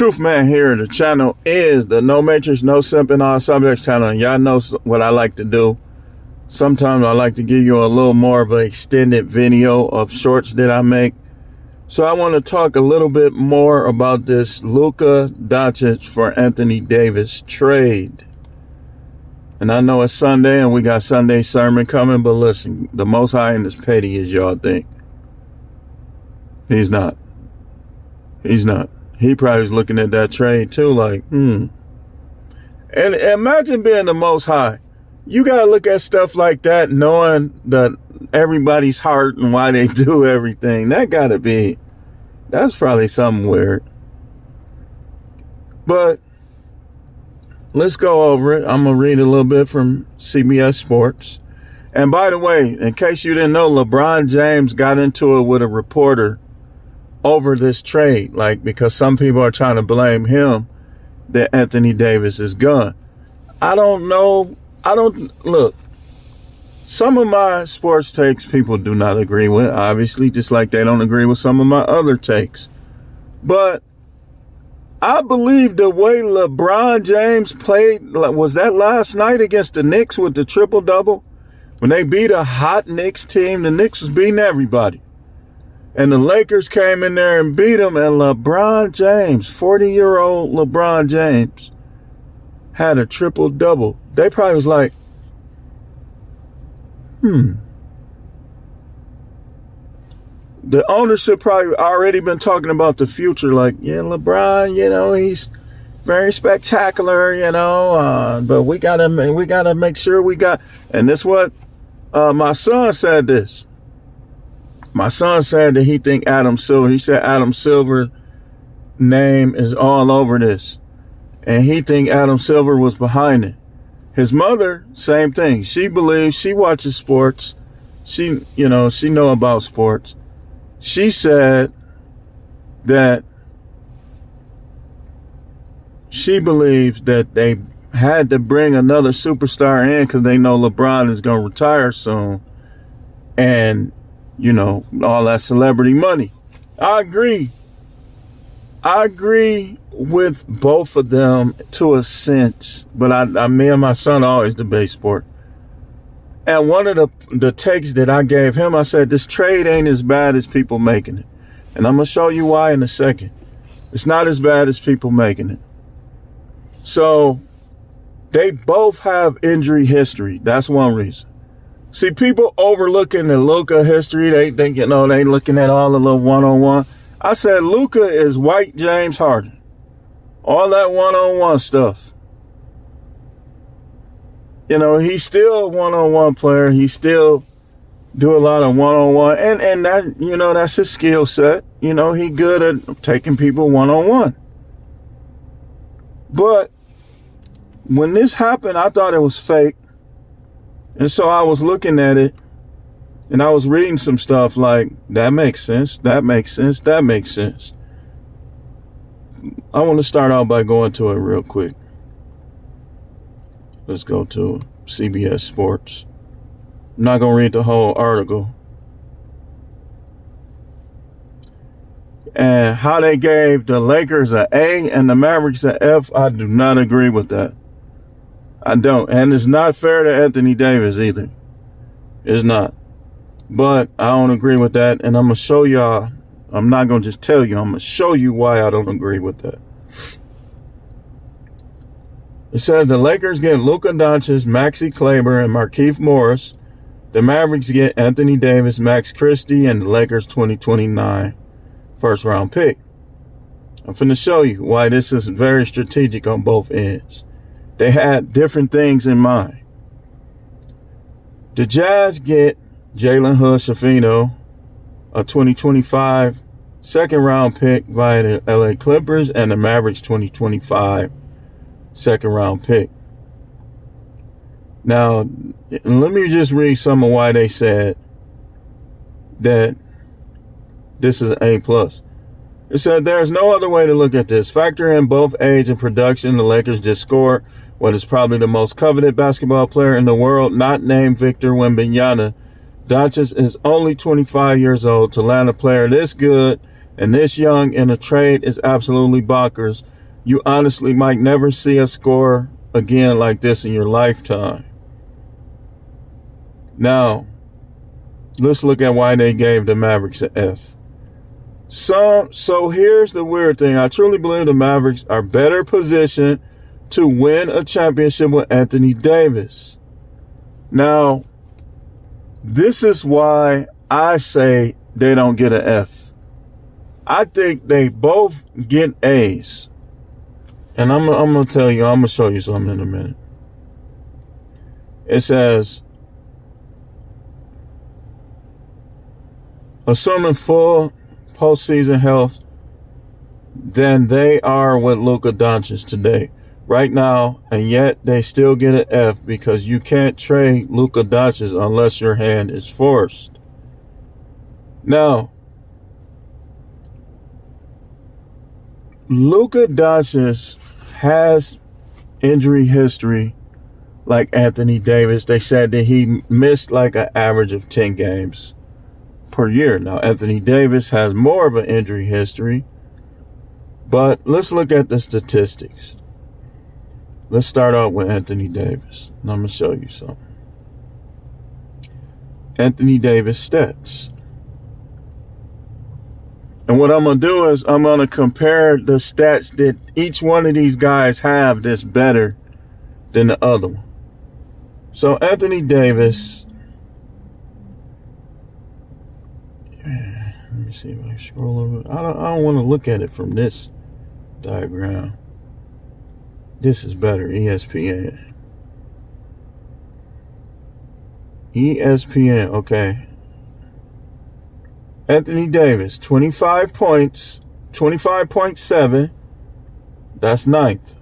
Truth Man here. The channel is the No Matrix, No Simping All Subjects channel. And y'all know what I like to do. Sometimes I like to give you a little more of an extended video of shorts that I make. So I want to talk a little bit more about this Luka Doncic for Anthony Davis trade. And I know it's Sunday and we got Sunday sermon coming, but listen, the Most High ain't as petty as y'all think. He's not. He's not. He probably was looking at that trade too like, And imagine being the Most High. You got to look at stuff like that knowing that everybody's heart and why they do everything. That's probably something weird. But let's go over it. I'm going to read a little bit from CBS Sports. And by the way, in case you didn't know, LeBron James got into it with a reporter over this trade, because some people are trying to blame him that Anthony Davis is gone. I don't know. Look, some of my sports takes people do not agree with, obviously, just like they don't agree with some of my other takes. But I believe the way LeBron James played, was that last night against the Knicks with the triple-double? When they beat a hot Knicks team, the Knicks was beating everybody. And the Lakers came in there and beat them, and LeBron James, 40-year-old LeBron James, had a triple-double. They probably was like, The ownership probably already been talking about the future, like, yeah, LeBron, he's very spectacular, but we gotta make sure we got. And this what my son said this. My son said that he think Adam Silver. He said Adam Silver name is all over this, and he think Adam Silver was behind it. His mother, same thing. She believes, she watches sports. She know about sports. She said that she believes that they had to bring another superstar in because they know LeBron is going to retire soon. And, all that celebrity money. I agree with both of them to a sense, but me and my son always debate sport. And one of the takes that I gave him, I said, this trade ain't as bad as people making it. And I'm going to show you why in a second. It's not as bad as people making it. So they both have injury history. That's one reason. See, people overlooking the Luka history. They think, they looking at all the little one-on-one. I said, Luka is white James Harden. All that one-on-one stuff. He's still a one-on-one player. He still do a lot of one-on-one. And that, that's his skill set. He good at taking people one-on-one. But when this happened, I thought it was fake. And so I was looking at it and I was reading some stuff like, that makes sense. That makes sense. That makes sense. I want to start out by going to it real quick. Let's go to CBS Sports. I'm not going to read the whole article. And how they gave the Lakers an A and the Mavericks an F, I do not agree with that. I don't. And it's not fair to Anthony Davis either. It's not. But I don't agree with that. And I'm going to show y'all. I'm not going to just tell you. I'm going to show you why I don't agree with that. It says the Lakers get Luka Doncic, Maxi Kleber, and Markieff Morris. The Mavericks get Anthony Davis, Max Christie, and the Lakers 2029 first-round pick. I'm finna show you why this is very strategic on both ends. They had different things in mind. The Jazz get Jalen Hood-Schifino, a 2025 second-round pick via the LA Clippers, and the Mavericks 2025 second-round pick. Now, let me just read some of why they said that this is an A+. It said, there's no other way to look at this. Factor in both age and production. The Lakers just scored what is probably the most coveted basketball player in the world, not named Victor Wembanyama. Doncic is only 25 years old. To land a player this good And this young in a trade is absolutely bonkers. You honestly might never see a score again like this in your lifetime. Now, let's look at why they gave the Mavericks an F. So here's the weird thing. I truly believe the Mavericks are better positioned to win a championship with Anthony Davis. Now, this is why I say they don't get an F. I think they both get A's. And I'm going to tell you, I'm going to show you something in a minute. It says, assuming full postseason health, then they are with Luka Doncic today, right now, and yet they still get an F because you can't trade Luka Doncic unless your hand is forced. Now, Luka Doncic has injury history like Anthony Davis. They said that he missed like an average of 10 games per year. Now, Anthony Davis has more of an injury history, but let's look at the statistics. Let's start out with Anthony Davis. And I'm going to show you something. Anthony Davis stats. And what I'm going to do is I'm going to compare the stats that each one of these guys have that's better than the other one. So Anthony Davis, let me see if I can scroll over. I don't want to look at it from this diagram. This is better, ESPN. ESPN, okay. Anthony Davis, 25 points, 25.7. That's ninth.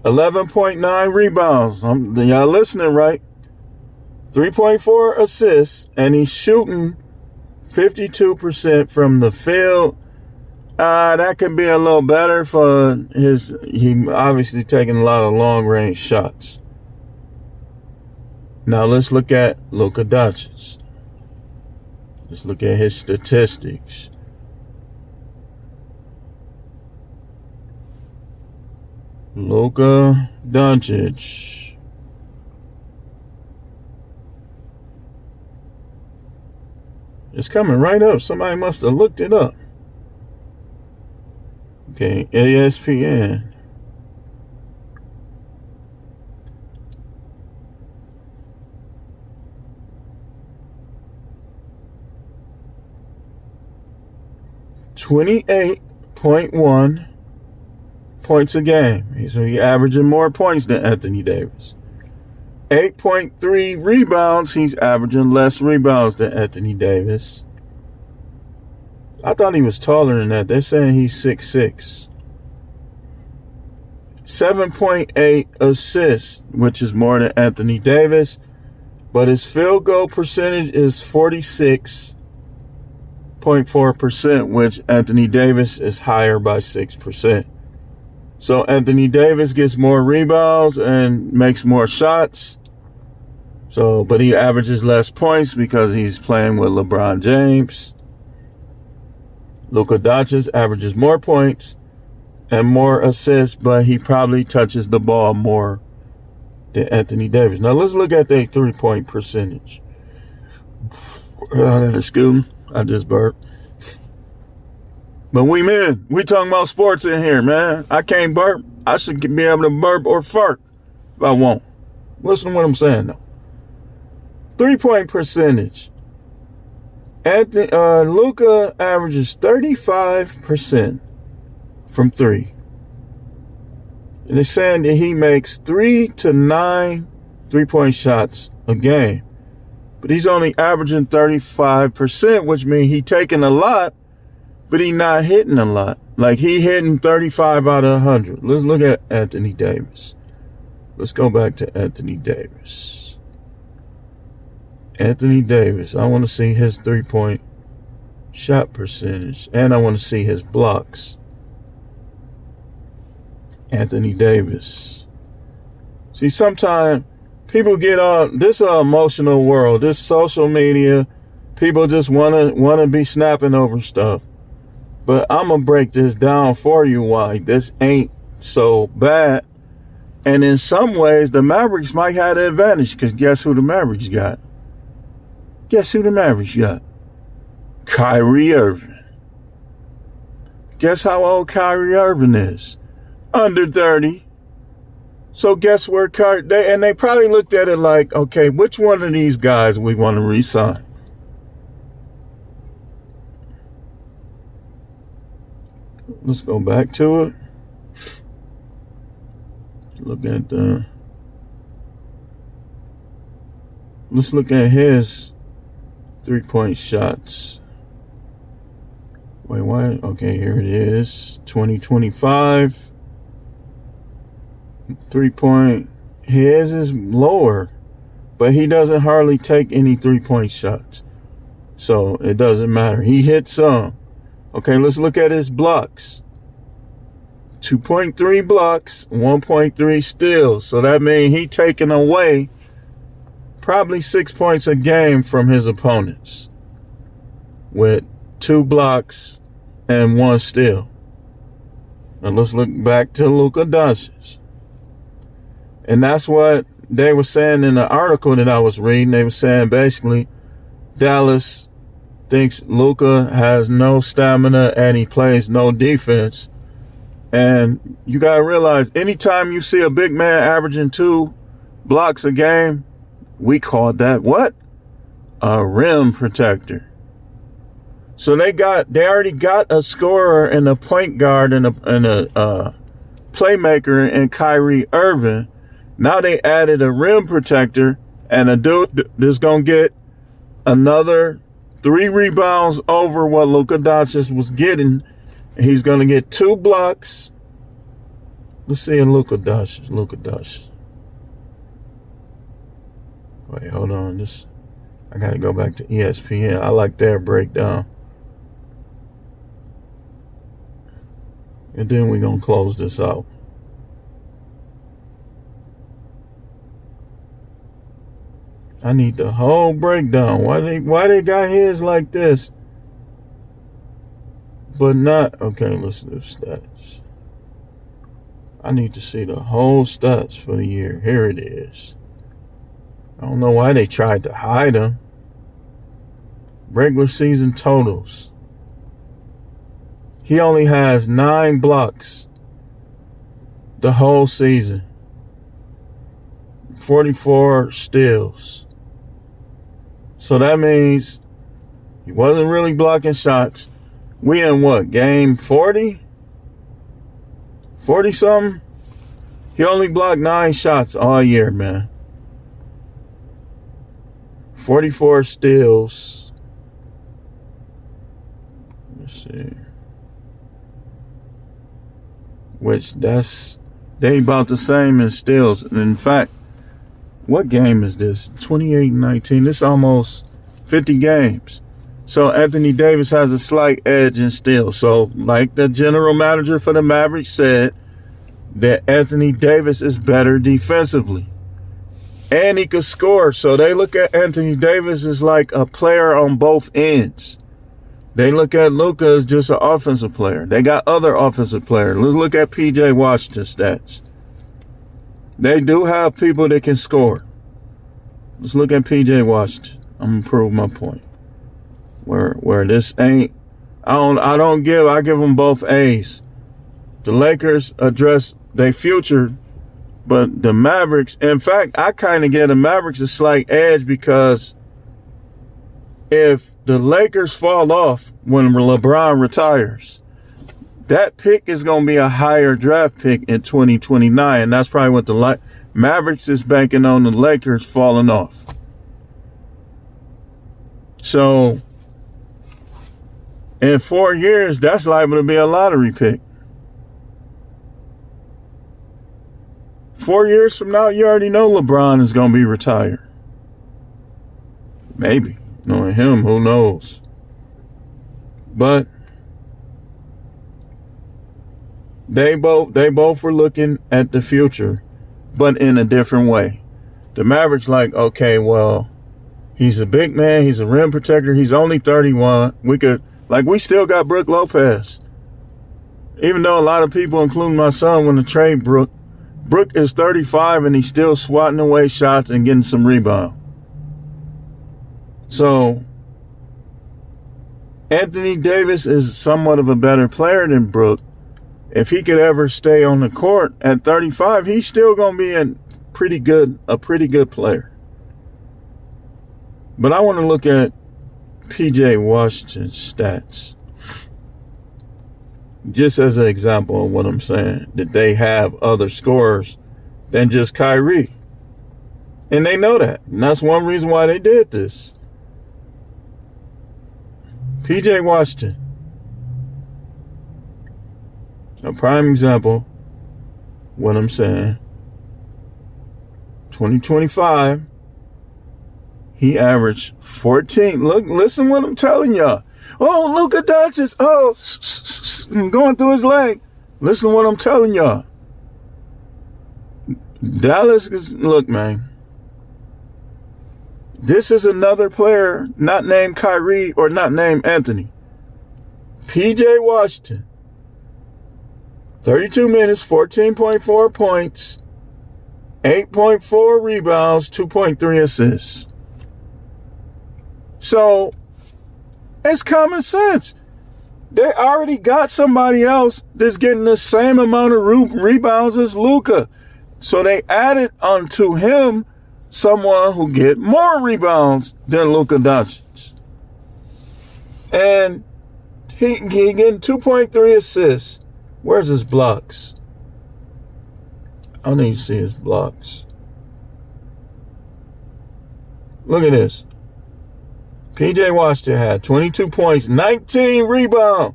11.9 rebounds. Y'all listening, right? 3.4 assists, and he's shooting 52% from the field. That could be a little better for he obviously taking a lot of long-range shots. Now let's look at Luka Doncic. Let's look at his statistics. Luka Doncic. It's coming right up. Somebody must have looked it up. Okay, ESPN. $28.1 points a game. So he's averaging more points than Anthony Davis. 8.3 rebounds. He's averaging less rebounds than Anthony Davis. I thought he was taller than that. They're saying he's 6'6". 7.8 assists, which is more than Anthony Davis. But his field goal percentage is 46.4%, which Anthony Davis is higher by 6%. So Anthony Davis gets more rebounds and makes more shots. But he averages less points because he's playing with LeBron James. Luka Doncic averages more points and more assists, but he probably touches the ball more than Anthony Davis. Now let's look at their 3-point percentage. Excuse me, I just burped. But we men, we talking about sports in here, man. I can't burp. I should be able to burp or fart if I want. Listen to what I'm saying, though. 3-point percentage. Luka averages 35% from three. And they're saying that he makes 3 to 9 3-point shots a game. But he's only averaging 35%, which means he's taking a lot, but he's not hitting a lot. Like he hitting 35 out of 100. Let's look at Anthony Davis. Let's go back to Anthony Davis. Anthony Davis. I want to see his 3-point shot percentage. And I want to see his blocks. Anthony Davis. See, sometimes people get on this emotional world, this social media. People just wanna be snapping over stuff. But I'm going to break this down for you why this ain't so bad. And in some ways, the Mavericks might have the advantage, because guess who the Mavericks got? Guess who the Mavericks got? Kyrie Irving. Guess how old Kyrie Irving is? Under 30. So guess where they probably looked at it like, okay, which one of these guys we want to re-sign? Let's go back to it. Let's look at his 3-point shots. Wait, what? Okay, here it is. 2025. 3-point. His is lower, but he doesn't hardly take any 3-point shots. So it doesn't matter. He hit some. Okay, let's look at his blocks. 2.3 blocks, 1.3 steals. So that means he taking away probably 6 points a game from his opponents with 2 blocks and 1 steal. Now let's look back to Luka Doncic. And that's what they were saying in the article that I was reading. They were saying basically Dallas thinks Luka has no stamina and he plays no defense. And you got to realize, anytime you see a big man averaging 2 blocks a game, we call that what? A rim protector. So they already got a scorer and a point guard and a playmaker in Kyrie Irving. Now they added a rim protector and a dude that's going to get another 3 rebounds over what Luka Doncic was getting. He's going to get 2 blocks. Let's see in Luka Doncic. Wait, hold on. I got to go back to ESPN. I like their breakdown. And then we're going to close this out. I need the whole breakdown. Why they got his like this? But not, okay, let's do stats. I need to see the whole stats for the year. Here it is. I don't know why they tried to hide them. Regular season totals. He only has 9 blocks the whole season. 44 steals. So that means he wasn't really blocking shots. We in what, game 40? 40 something? He only blocked 9 shots all year, man. 44 steals. Let's see. Which they about the same in steals. And in fact, what game is this? 28-19. This is almost 50 games. So Anthony Davis has a slight edge in steals. So like the general manager for the Mavericks said, that Anthony Davis is better defensively. And he could score. So they look at Anthony Davis as like a player on both ends. They look at Luka as just an offensive player. They got other offensive players. Let's look at P.J. Washington's stats. They do have people that can score. Let's look at P.J. Washington. I'm going to prove my point. Where this ain't, I give them both A's. The Lakers address their future, but the Mavericks, in fact, I kind of give the Mavericks a slight edge, because if the Lakers fall off when LeBron retires, that pick is going to be a higher draft pick in 2029. And that's probably what the Mavericks is banking on, the Lakers falling off. So in 4 years, that's liable to be a lottery pick. 4 years from now, you already know LeBron is going to be retired. Maybe. Knowing him, who knows? But they both were looking at the future, but in a different way. The Mavericks like, okay, well, he's a big man, he's a rim protector, he's only 31. Like, we still got Brook Lopez. Even though a lot of people, including my son, want to trade Brook. Brook is 35 and he's still swatting away shots and getting some rebound. So, Anthony Davis is somewhat of a better player than Brook. If he could ever stay on the court at 35, he's still going to be a pretty good player. But I want to look at P.J. Washington's stats. Just as an example of what I'm saying, that they have other scorers than just Kyrie. And they know that. And that's one reason why they did this. P.J. Washington. A prime example, what I'm saying. 2025, he averaged 14. Look, listen what I'm telling y'all. Oh, Luka Doncic. Oh, going through his leg. Listen to what I'm telling y'all. Dallas is, look, man. This is another player not named Kyrie or not named Anthony. P.J. Washington. 32 minutes, 14.4 points, 8.4 rebounds, 2.3 assists. So, it's common sense. They already got somebody else that's getting the same amount of rebounds as Luka. So they added onto him someone who get more rebounds than Luka Doncic. And he getting 2.3 assists. Where's his blocks? I don't need to see his blocks. Look at this. P.J. Washington had 22 points, 19 rebounds,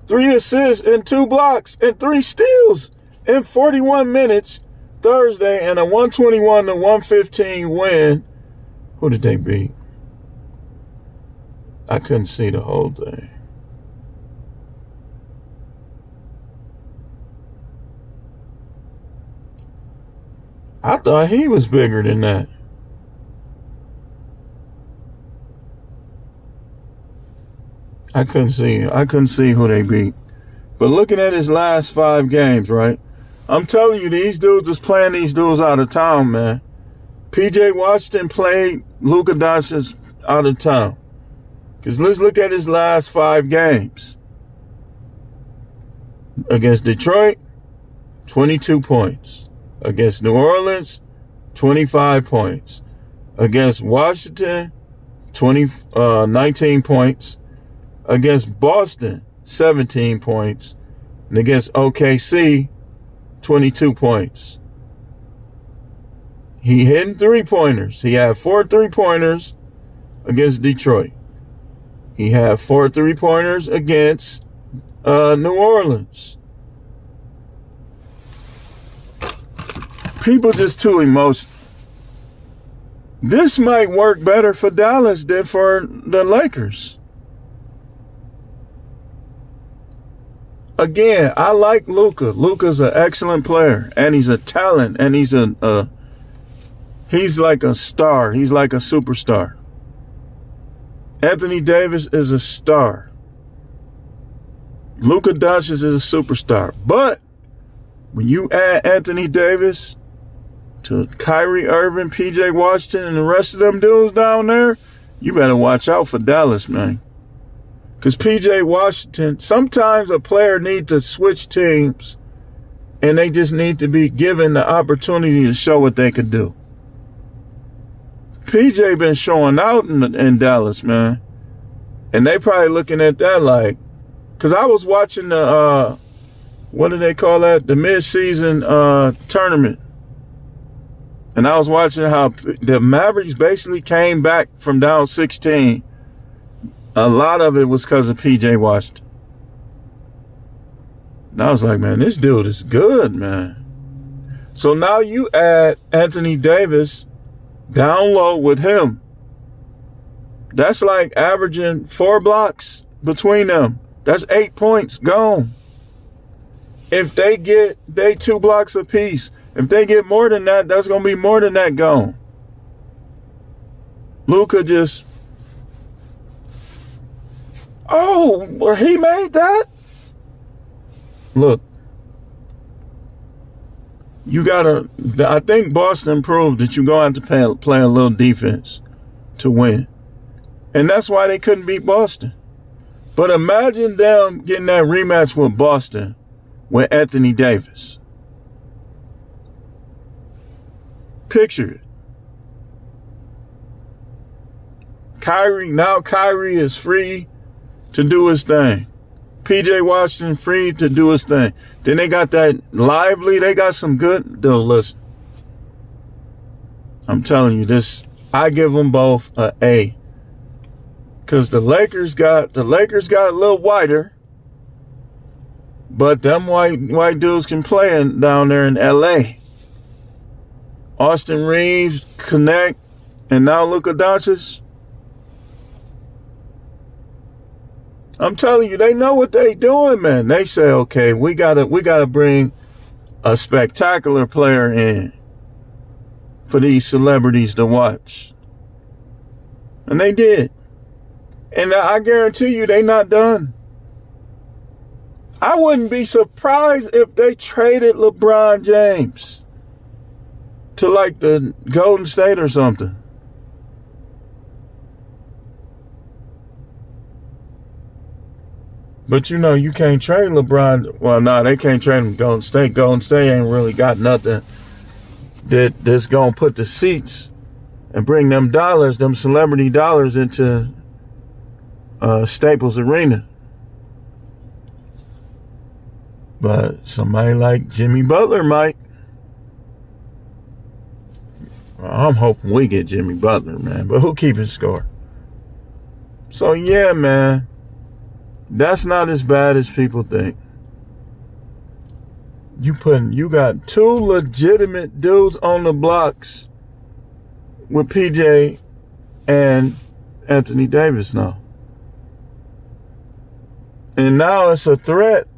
3 assists, and 2 blocks, and 3 steals in 41 minutes Thursday in a 121-115 win. Who did they beat? I couldn't see the whole thing. I thought he was bigger than that. I couldn't see who they beat. But looking at his last 5 games, right? I'm telling you, these dudes is playing these dudes out of town, man. P.J. Washington played Luka Doncic out of town. Because let's look at his last 5 games. Against Detroit, 22 points. Against New Orleans, 25 points. Against Washington, 19 points. Against Boston, 17 points. And against OKC, 22 points. He hitting 3-pointers. He had 4 3-pointers against Detroit. He had 4 3-pointers against New Orleans. People just too emotional. This might work better for Dallas than for the Lakers. Again, I like Luka. Luka's an excellent player, and he's a talent, and he's like a star. He's like a superstar. Anthony Davis is a star. Luka Doncic is a superstar. But when you add Anthony Davis to Kyrie Irving, P.J. Washington, and the rest of them dudes down there, you better watch out for Dallas, man. Because P.J. Washington, sometimes a player needs to switch teams and they just need to be given the opportunity to show what they could do. P.J. been showing out in Dallas, man. And they probably looking at that like, because I was watching the, what do they call that? The mid-season tournament. And I was watching how the Mavericks basically came back from down 16. A lot of it was because of P.J. Washington. And I was like, man, this dude is good, man. So now you add Anthony Davis down low with him. That's like averaging 4 blocks between them. That's 8 points gone. If they get 2 blocks apiece, if they get more than that, that's going to be more than that gone. Luka just... Oh, well, he made that? Look, I think Boston proved that you're going to have to play a little defense to win. And that's why they couldn't beat Boston. But imagine them getting that rematch with Boston with Anthony Davis. Picture it. Kyrie is free to do his thing. PJ Washington free to do his thing. Then they got that Lively. They got some good. Though, listen. I'm telling you this. I give them both an A. Because the Lakers got a little whiter. But them white dudes can play down there in LA. Austin Reeves, Connect, and now Luka Doncic. I'm telling you, they know what they doing, man. They say, okay, we gotta bring a spectacular player in for these celebrities to watch. And they did. And I guarantee you they not done. I wouldn't be surprised if they traded LeBron James to like the Golden State or something. But you can't trade LeBron. Well, no, they can't trade him to Golden State. Golden State ain't really got nothing that's going to put the seats and bring them celebrity dollars into Staples Arena. But somebody like Jimmy Butler might. Well, I'm hoping we get Jimmy Butler, man. But who keeping score? So, yeah, man. That's not as bad as people think. You got two legitimate dudes on the blocks with PJ and Anthony Davis now. And now it's a threat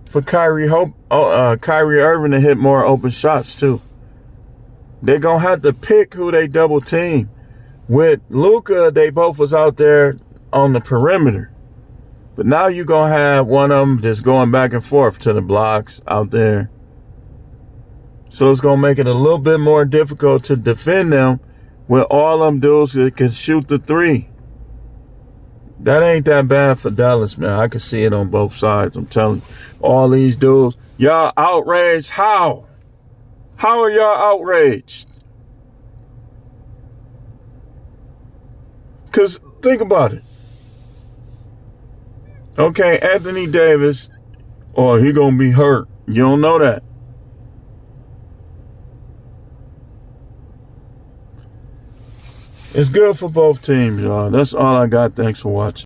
for Kyrie Irving to hit more open shots too. They're going to have to pick who they double team. With Luka, they both was out there on the perimeter. But now you're going to have one of them that's going back and forth to the blocks out there. So it's going to make it a little bit more difficult to defend them with all them dudes that can shoot the three. That ain't that bad for Dallas, man. I can see it on both sides. I'm telling you. All these dudes. Y'all outraged? How? How are y'all outraged? Because think about it. Okay, Anthony Davis, he gonna be hurt. You don't know that. It's good for both teams, y'all. That's all I got. Thanks for watching.